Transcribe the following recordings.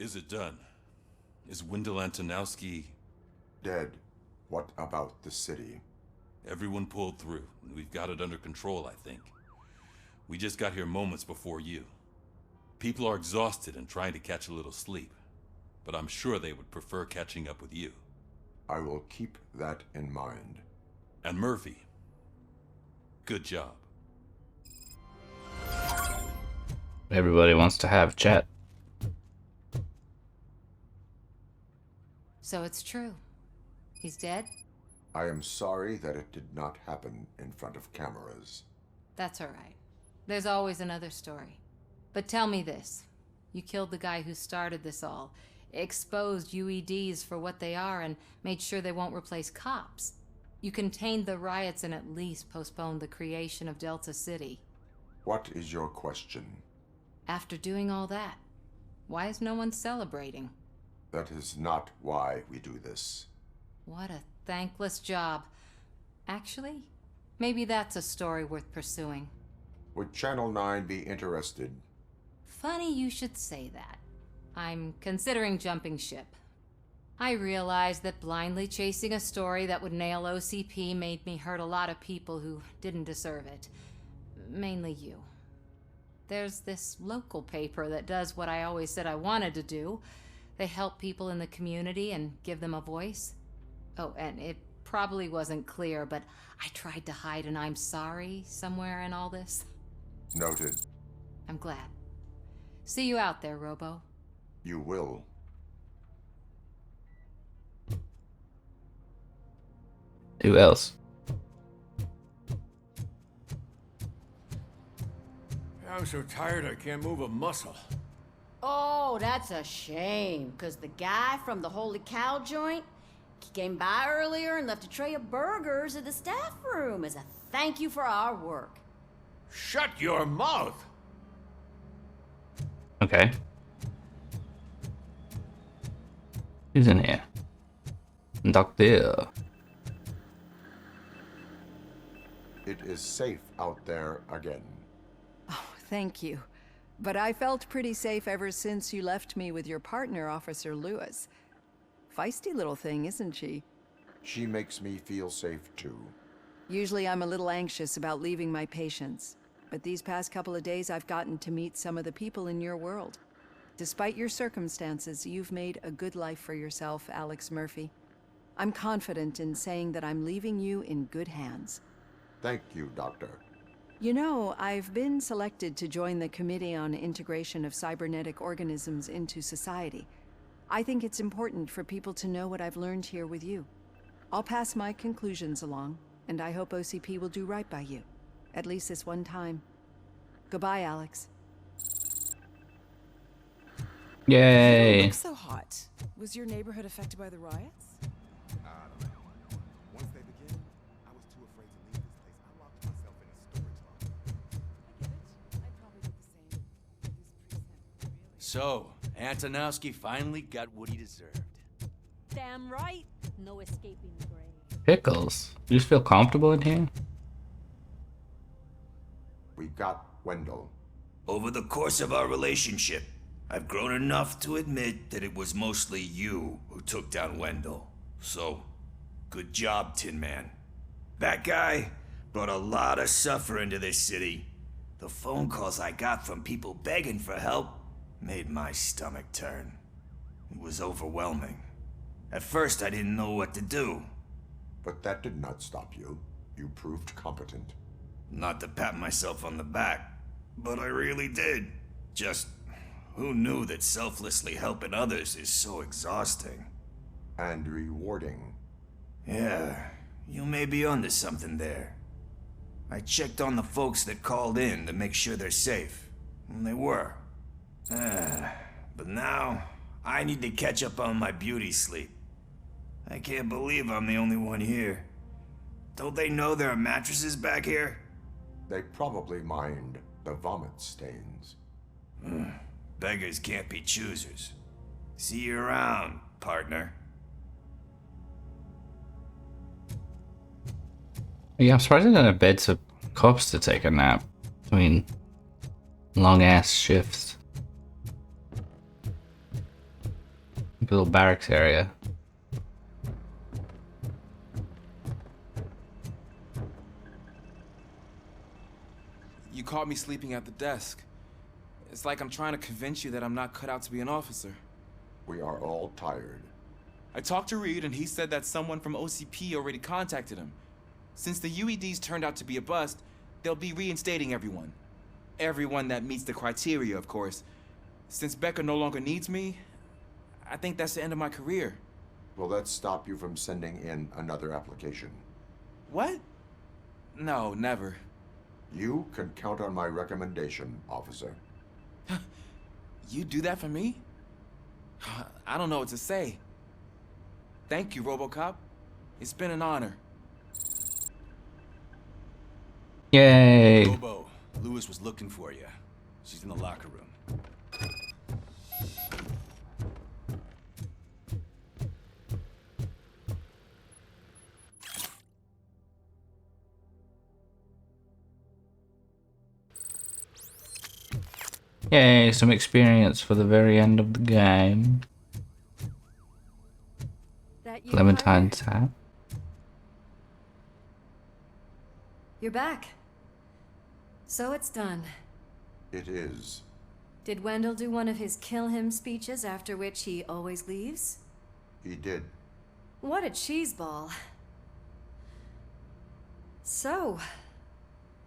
Is it done? Is Wendell Antonowski... Dead. What about the city? Everyone pulled through, and we've got it under control, I think. We just got here moments before you. People are exhausted and trying to catch a little sleep, but I'm sure they would prefer catching up with you. I will keep that in mind. And Murphy, good job. Everybody wants to have chat. So it's true. He's dead? I am sorry that it did not happen in front of cameras. That's all right. There's always another story. But tell me this. You killed the guy who started this all, exposed UEDs for what they are, and made sure they won't replace cops. You contained the riots and at least postponed the creation of Delta City. What is your question? After doing all that, why is no one celebrating? That is not why we do this. What a thankless job. Actually, maybe that's a story worth pursuing. Would Channel 9 be interested? Funny you should say that. I'm considering jumping ship. I realized that blindly chasing a story that would nail OCP made me hurt a lot of people who didn't deserve it. Mainly you. There's this local paper that does what I always said I wanted to do. They help people in the community and give them a voice. Oh, and it probably wasn't clear, but I tried to hide an I'm sorry somewhere in all this. Noted. I'm glad. See you out there, Robo. You will. Who else? I'm so tired I can't move a muscle. Oh, that's a shame, because the guy from the Holy Cow joint, he came by earlier and left a tray of burgers at the staff room as a thank you for our work. Shut your mouth! Okay. Who's in here? Doctor. It is safe out there again. Oh, thank you. But I felt pretty safe ever since you left me with your partner, Officer Lewis. Feisty little thing, isn't she? She makes me feel safe too. Usually I'm a little anxious about leaving my patients, but these past couple of days I've gotten to meet some of the people in your world. Despite your circumstances, you've made a good life for yourself, Alex Murphy. I'm confident in saying that I'm leaving you in good hands. Thank you, Doctor. You know, I've been selected to join the Committee on Integration of Cybernetic Organisms into Society. I think it's important for people to know what I've learned here with you. I'll pass my conclusions along, and I hope OCP will do right by you. At least this one time. Goodbye, Alex. Yay. You look so hot. Was your neighborhood affected by the riots? I don't know. Once they begin, I was too afraid to leave this place. I locked myself in a storage locker. I get it. I'd probably do the same. This precinct really... So, Antonowski finally got what he deserved. Damn right. No escaping the grave. Pickles. You just feel comfortable in here? We got Wendell. Over the course of our relationship, I've grown enough to admit that it was mostly you who took down Wendell. So, good job, Tin Man. That guy brought a lot of suffering to this city. The phone calls I got from people begging for help made my stomach turn. It was overwhelming. At first, I didn't know what to do. But that did not stop you. You proved competent. Not to pat myself on the back, but I really did. Just, who knew that selflessly helping others is so exhausting? And rewarding. Yeah, you may be onto something there. I checked on the folks that called in to make sure they're safe, and they were. But now, I need to catch up on my beauty sleep. I can't believe I'm the only one here. Don't they know there are mattresses back here? They probably mind the vomit stains. Beggars can't be choosers. See you around, partner. Yeah, I'm surprised I don't have beds for cops to take a nap. I mean, long ass shifts. little barracks area. You caught me sleeping at the desk. It's like I'm trying to convince you that I'm not cut out to be an officer. We are all tired. I talked to Reed and he said that someone from OCP already contacted him. Since the UEDs turned out to be a bust, they'll be reinstating everyone. Everyone that meets the criteria, of course. Since Becca no longer needs me, I think that's the end of my career. Will that stop you from sending in another application? What? No, never. You can count on my recommendation, officer. You do that for me? I don't know what to say. Thank you, RoboCop. It's been an honor. Yay! Robo, Lewis was looking for you. She's in the locker room. Yay, some experience for the very end of the game. That you, Clementine's hat. You're back. So it's done. It is. Did Wendell do one of his kill him speeches after which he always leaves? He did. What a cheeseball. So,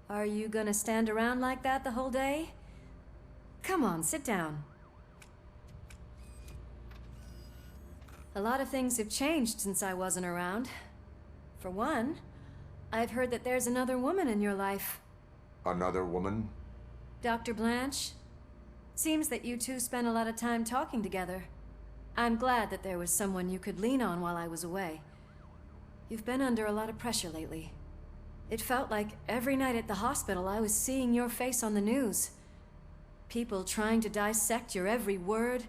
are you gonna stand around like that the whole day? Come on, sit down. A lot of things have changed since I wasn't around. For one, I've heard that there's another woman in your life. Another woman? Dr. Blanche? Seems that you two spent a lot of time talking together. I'm glad that there was someone you could lean on while I was away. You've been under a lot of pressure lately. It felt like every night at the hospital I was seeing your face on the news. People trying to dissect your every word,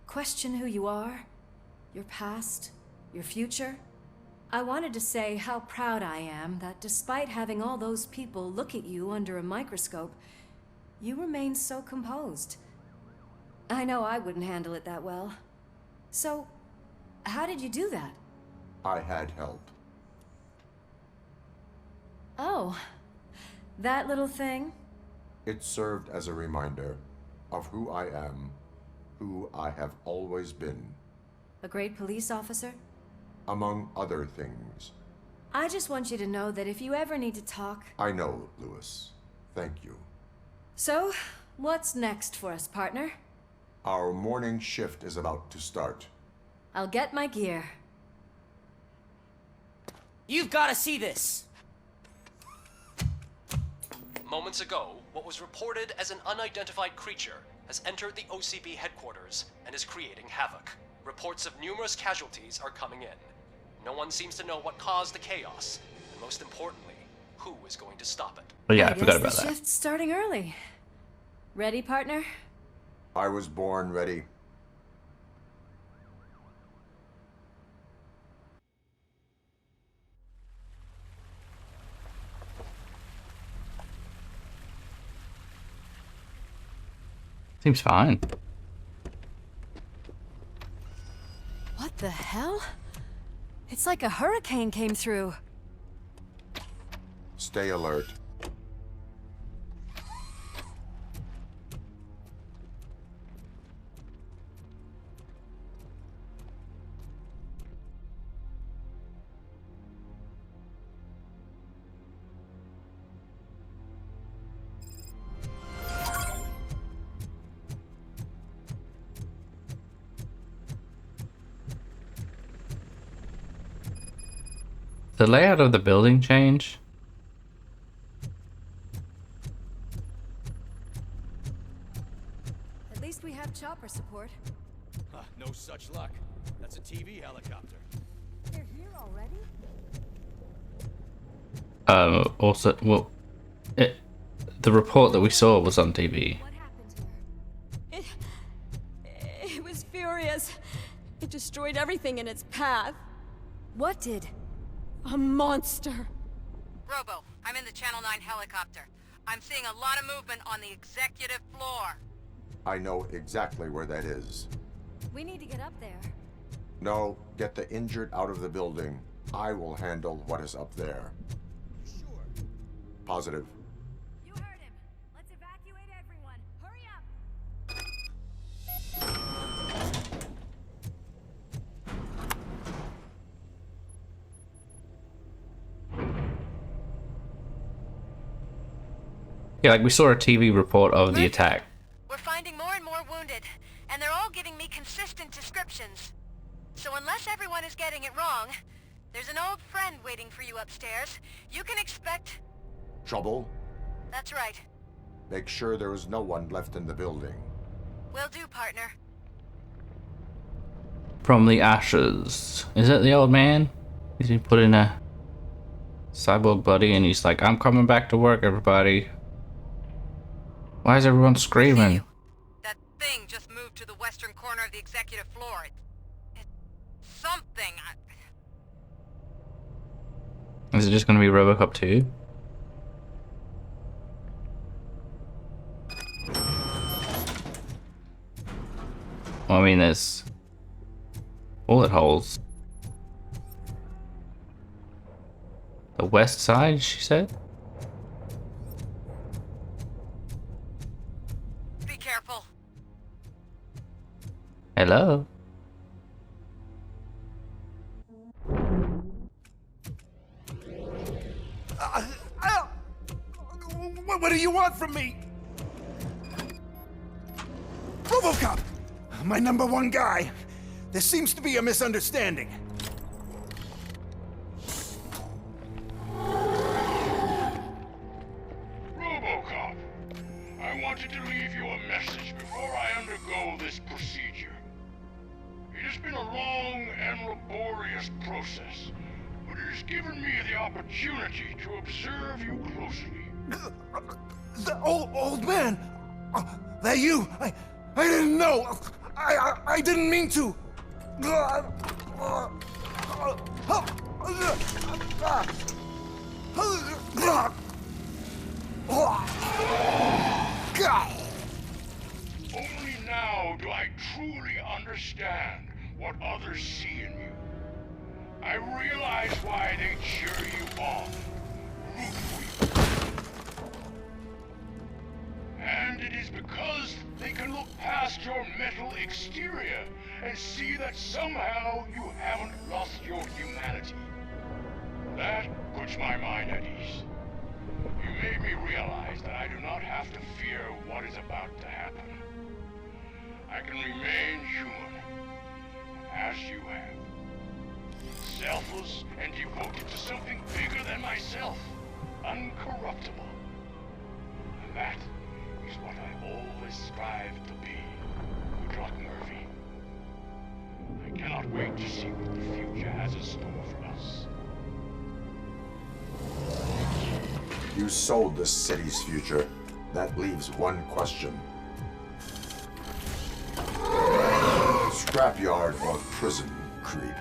question who you are, your past, your future. I wanted to say how proud I am that despite having all those people look at you under a microscope, you remain so composed. I know I wouldn't handle it that well. So, how did you do that? I had help. Oh, that little thing? It served as a reminder of who I am, who I have always been. A great police officer? Among other things. I just want you to know that if you ever need to talk... I know, Lewis. Thank you. So, what's next for us, partner? Our morning shift is about to start. I'll get my gear. You've got to see this! Moments ago, what was reported as an unidentified creature has entered the OCP headquarters and is creating havoc. Reports of numerous casualties are coming in. No one seems to know what caused the chaos, and most importantly, who is going to stop it. Oh yeah, I forgot about the that. Shift's starting early. Ready, partner? I was born ready. Seems fine. What the hell? It's like a hurricane came through. Stay alert. The layout of the building change. At least we have chopper support. No such luck. That's a TV helicopter. They're here already? Also, well, the report that we saw was on TV. What happened here? It was furious. It destroyed everything in its path. What did? A monster. Robo, I'm in the Channel 9 helicopter. I'm seeing a lot of movement on the executive floor. I know exactly where that is. We need to get up there. No, get the injured out of the building. I will handle what is up there. Sure. Positive. You heard him. Let's evacuate everyone. Hurry up. Yeah, like we saw a TV report of the attack. We're finding more and more wounded, and they're all giving me consistent descriptions. So unless everyone is getting it wrong, there's an old friend waiting for you upstairs. You can expect... Trouble? That's right. Make sure there is no one left in the building. Will do, partner. From the ashes. Is it the old man? Is he put in a cyborg buddy and he's like, I'm coming back to work, everybody. Why is everyone screaming? That thing just moved to the western corner of the executive floor. It's something. Is it just gonna be RoboCop 2? Well, I mean, there's bullet holes. The west side, she said? Be careful. Hello? What do you want from me? RoboCop! My #1 guy. There seems to be a misunderstanding. RoboCop, I wanted to leave you a message before I undergo this procedure. It has been a long and laborious process, but it has given me the opportunity to observe you closely. The old man! That you? I didn't know! I didn't mean to! Only now do I truly understand what others see in you. I realize why they cheer you on, root for you. And it is because they can look past your metal exterior and see that somehow you haven't lost your humanity. That puts my mind at ease. You made me realize that I do not have to fear what is about to happen. I can remain human, as you have. Selfless and devoted to something bigger than myself, uncorruptible. And that is what I always strive to be. Good luck, Murphy. I cannot wait to see what the future has in store for us. You sold this city's future. That leaves one question. Scrapyard or prison, creep?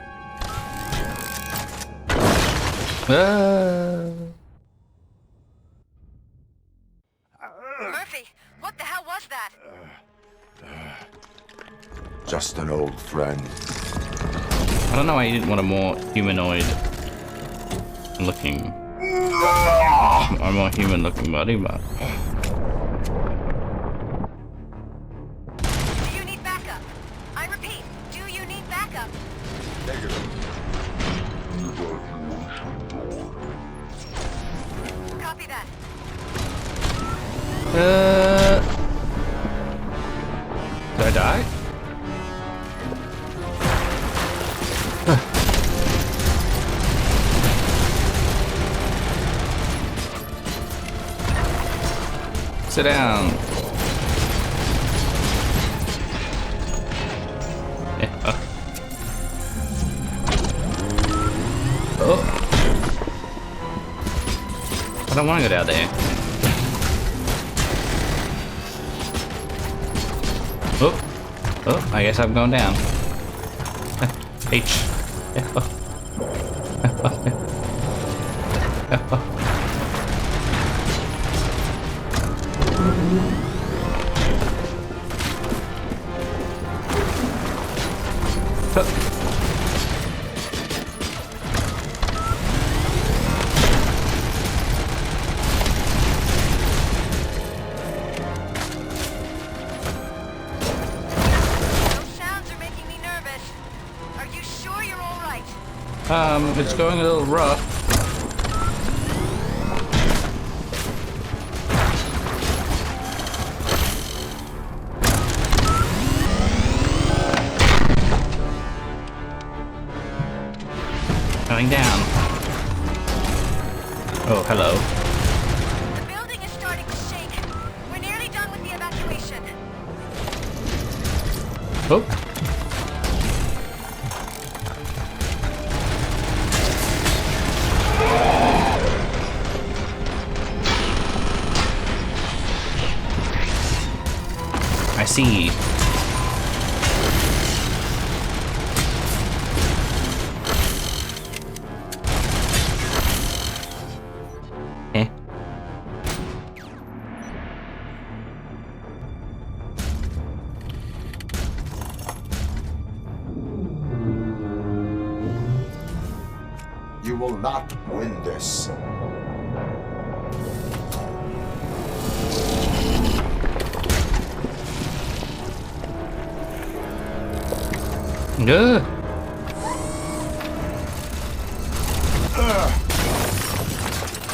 Murphy, what the hell was that? Just an old friend. I don't know why you didn't want a more humanoid looking, a more human looking body, but. Do you need backup? I repeat, do you need backup? Negative. Copy that. Did I die? Sit down. Yeah. Oh. I don't want to go down there. Oh. Oh, I guess I'm going down. H. sounds are making me nervous. Are you sure you're all right? It's going a little rough. Going down. Oh, hello. The building is starting to shake. We're nearly done with the evacuation. Oh. I see. Eh. You will not win this. Ugh.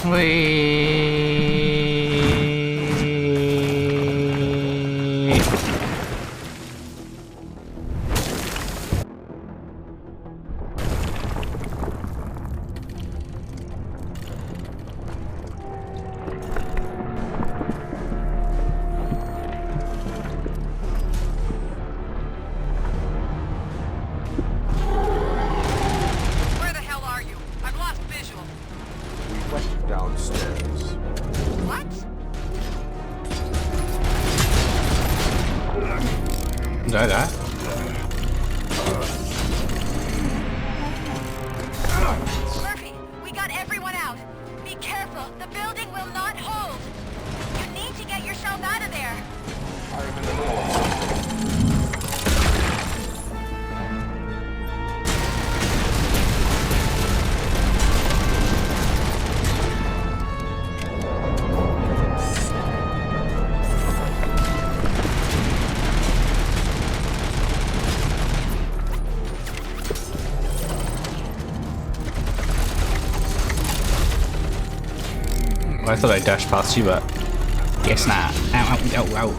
Wait. Where the hell are you? I've lost visual. We went downstairs. What? Did I die? Murphy, we got everyone out. Be careful. The building will not hold. You need to get yourself out of there. I'm in the middle of something. I thought I dashed past you, but guess not. Ow, ow, ow, ow.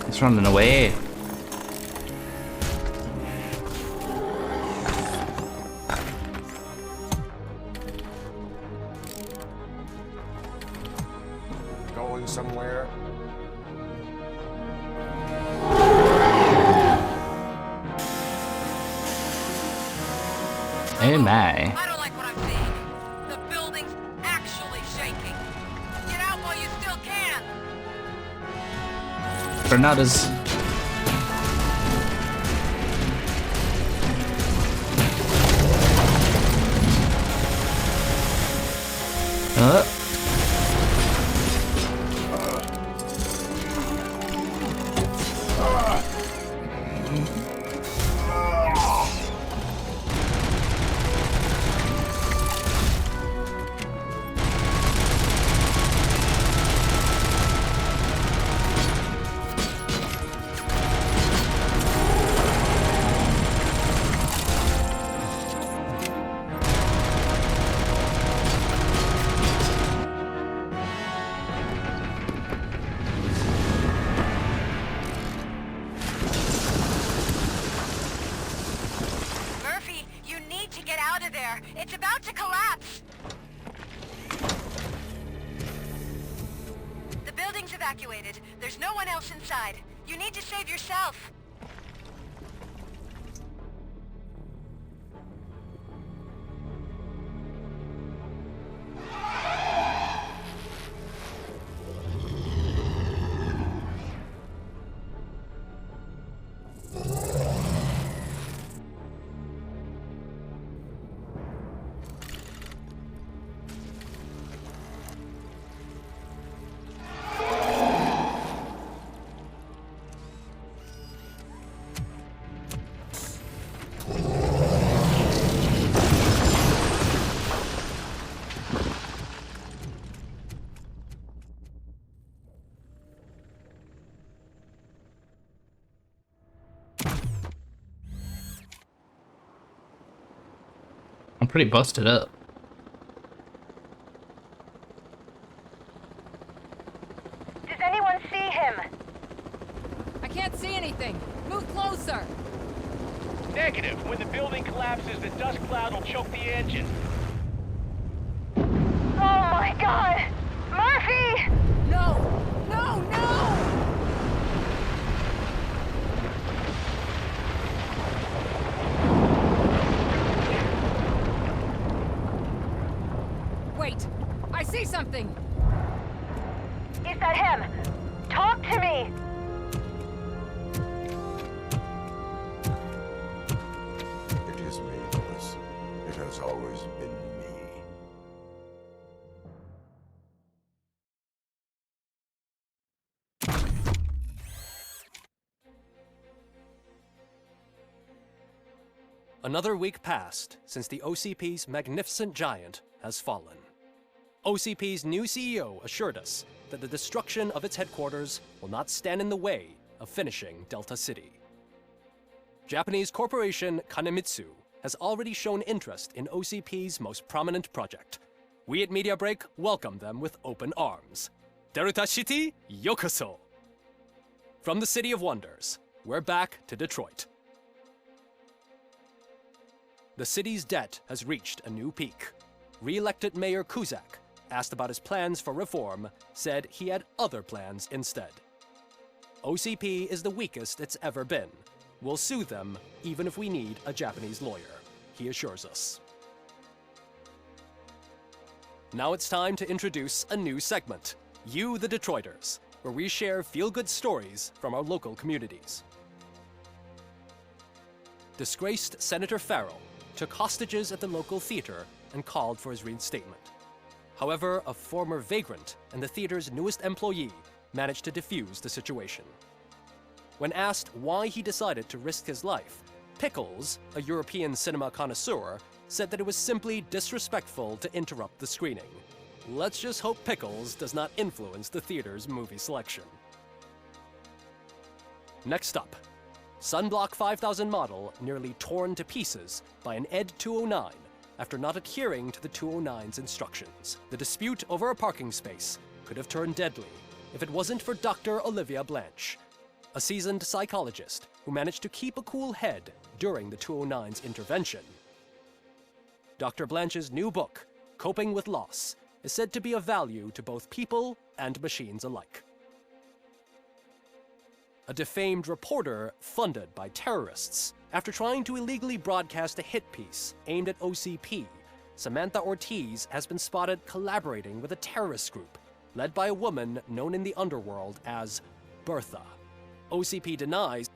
It's running away. Going somewhere? Oh my. I don't like what I'm seeing. The building's actually shaking. Get out while you still can. Granadas. get out of there. It's about to collapse. The building's evacuated. There's no one else inside. You need to save yourself. I'm pretty busted up. Does anyone see him? I can't see anything. Move closer. Negative. When the building collapses, the dust cloud will choke the engine. Oh my god! Murphy! No! No, no! Wait! I see something! Is that him? Talk to me! It is me, Lois. It has always been me. Another week passed since the OCP's magnificent giant has fallen. OCP's new CEO assured us that the destruction of its headquarters will not stand in the way of finishing Delta City. Japanese corporation Kanemitsu has already shown interest in OCP's most prominent project. We at Media Break welcome them with open arms. Delta City, yokoso! From the City of Wonders, we're back to Detroit. The city's debt has reached a new peak. Re-elected Mayor Kuzak, asked about his plans for reform, said he had other plans instead. OCP is the weakest it's ever been. We'll sue them even if we need a Japanese lawyer, he assures us. Now it's time to introduce a new segment, You the Detroiters, where we share feel-good stories from our local communities. Disgraced Senator Farrell took hostages at the local theater and called for his reinstatement. However, a former vagrant and the theater's newest employee managed to defuse the situation. When asked why he decided to risk his life, Pickles, a European cinema connoisseur, said that it was simply disrespectful to interrupt the screening. Let's just hope Pickles does not influence the theater's movie selection. Next up, Sunblock 5000 model nearly torn to pieces by an ED 209 after not adhering to the 209's instructions. The dispute over a parking space could have turned deadly if it wasn't for Dr. Olivia Blanche, a seasoned psychologist who managed to keep a cool head during the 209's intervention. Dr. Blanche's new book, Coping with Loss, is said to be of value to both people and machines alike. A defamed reporter funded by terrorists. After trying to illegally broadcast a hit piece aimed at OCP, Samantha Ortiz has been spotted collaborating with a terrorist group led by a woman known in the underworld as Bertha. OCP denies.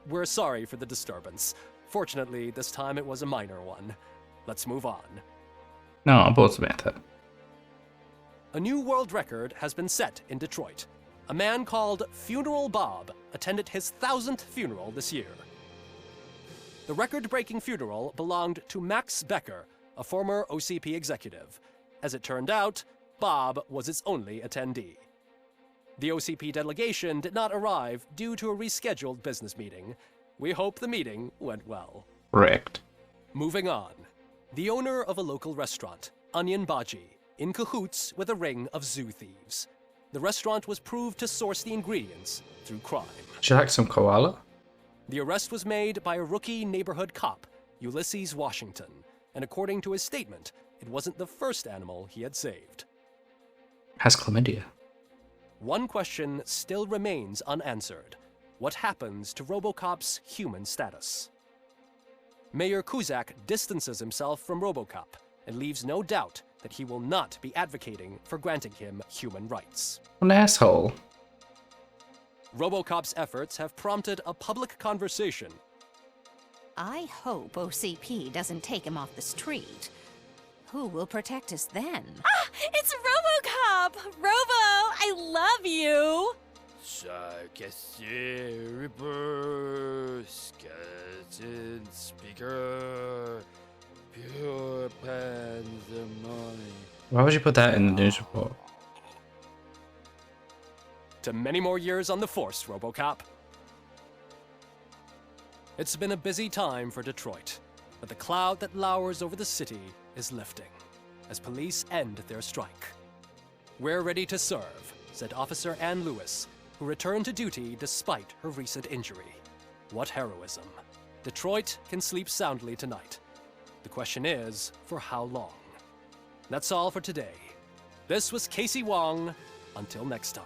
We're sorry for the disturbance. Fortunately, this time it was a minor one. Let's move on. No, I'm both Samantha. A new world record has been set in Detroit. A man called Funeral Bob attended his 1000th funeral this year. The record-breaking funeral belonged to Max Becker, a former OCP executive. As it turned out, Bob was its only attendee. The OCP delegation did not arrive due to a rescheduled business meeting. We hope the meeting went well. Correct. Moving on. The owner of a local restaurant, Onion Baji, in cahoots with a ring of zoo thieves. The restaurant was proved to source the ingredients through crime. Would you like some koala? The arrest was made by a rookie neighborhood cop, Ulysses Washington, and according to his statement, it wasn't the first animal he had saved. Has chlamydia. One question still remains unanswered. What happens to RoboCop's human status? Mayor Kuzak distances himself from RoboCop and leaves no doubt that he will not be advocating for granting him human rights. An asshole. RoboCop's efforts have prompted a public conversation. I hope OCP doesn't take him off the street. Who will protect us then? Ah! It's RoboCop! Robo, I love you! Reaper, skeleton speaker, pure pandemonium. Why would you put that in the news report? To many more years on the force, RoboCop. It's been a busy time for Detroit, but the cloud that lowers over the city is lifting as police end their strike. We're ready to serve, said Officer Ann Lewis, who returned to duty despite her recent injury. What heroism. Detroit can sleep soundly tonight. The question is, for how long? That's all for today. This was Casey Wong. Until next time.